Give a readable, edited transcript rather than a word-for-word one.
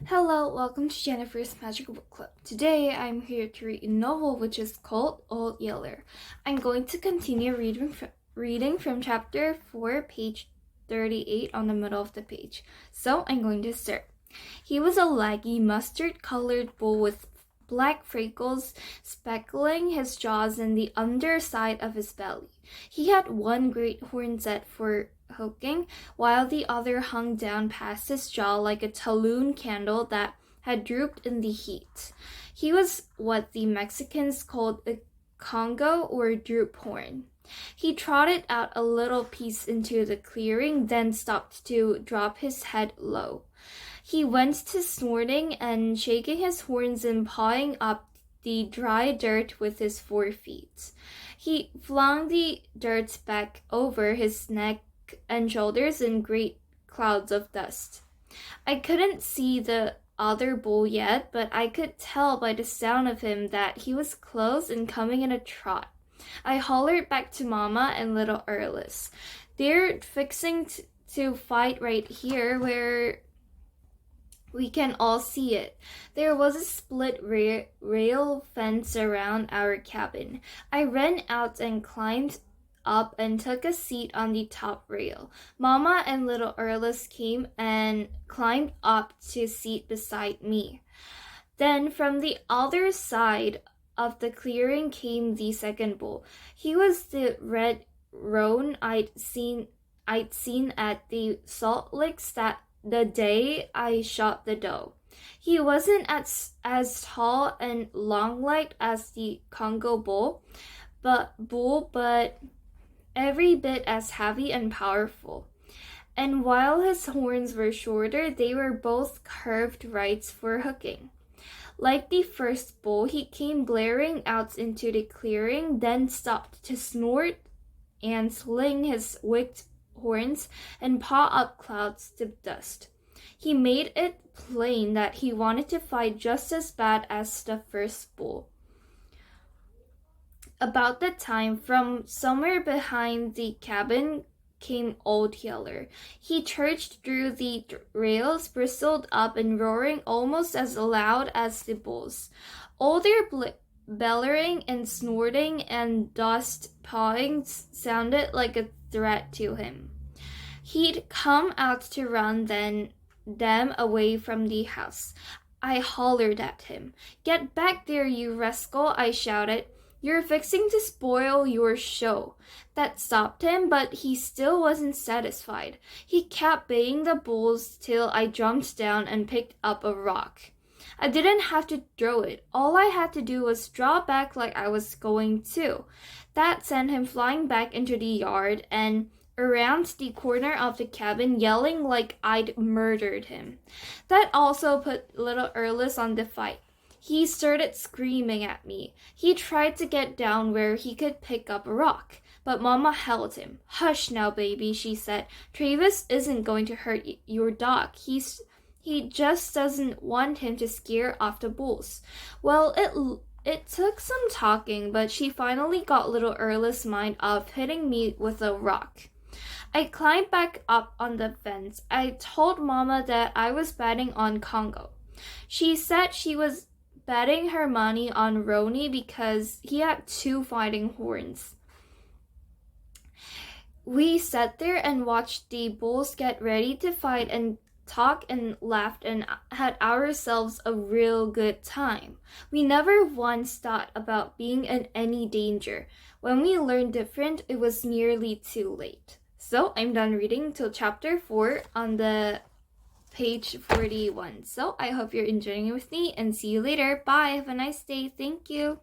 Hello, welcome to Jennifer's Magical Book Club. Today I'm here to read a novel which is called Old Yeller. I'm going to continue reading from chapter 4, page 38 on the middle of the page. So I'm going to start. He was a leggy, mustard-colored bull with black freckles speckling his jaws and the underside of his belly. He had one great horn set for hooking, while the other hung down past his jaw like a talloon candle that had drooped in the heat. He was what the Mexicans called a congo or droop horn. He trotted out a little piece into the clearing, then stopped to drop his head low. He went to snorting and shaking his horns and pawing up the dry dirt with his forefeet. He flung the dirt back over his neck and shoulders in great clouds of dust. I couldn't see the other bull yet, but I could tell by the sound of him that he was close and coming in a trot. I hollered back to Mama and little Erlis. They're fixing to fight right here where we can all see it. There was a split rail fence around our cabin. I ran out and climbed up and took a seat on the top rail. Mama and little Erlis came and climbed up to seat beside me. Then from the other side of the clearing came the second bull. He was the red roan I'd seen at the salt licks that the day I shot the doe. He wasn't as tall and long-legged as the Congo bull, but every bit as heavy and powerful. And while his horns were shorter, they were both curved rights for hooking. Like the first bull, he came blaring out into the clearing, then stopped to snort and sling his wicked horns and paw up clouds of dust. He made it plain that he wanted to fight just as bad as the first bull. About that time, from somewhere behind the cabin came Old Yeller. He charged through the rails, bristled up and roaring almost as loud as the bulls. All their bellowing and snorting and dust pawing sounded like a threat to him. He'd come out to run them away from the house. I hollered at him. "Get back there, you rascal," I shouted. "You're fixing to spoil your show." That stopped him, but he still wasn't satisfied. He kept baying the bulls till I jumped down and picked up a rock. I didn't have to throw it. All I had to do was draw back like I was going to. That sent him flying back into the yard and around the corner of the cabin, yelling like I'd murdered him. That also put little Erlis on the fight. He started screaming at me. He tried to get down where he could pick up a rock, but Mama held him. "Hush now, baby," she said. "Travis isn't going to hurt your dog. He just doesn't want him to scare off the bulls." Well, it took some talking, but she finally got little Erlis' mind off hitting me with a rock. I climbed back up on the fence. I told Mama that I was betting on Congo. She said she was betting her money on Roni because he had 2 fighting horns. We sat there and watched the bulls get ready to fight and talk and laughed and had ourselves a real good time. We never once thought about being in any danger. When we learned different, it was nearly too late. So I'm done reading till chapter 4 on the page 41. So I hope you're enjoying it with me and see you later. Bye. Have a nice day. Thank you.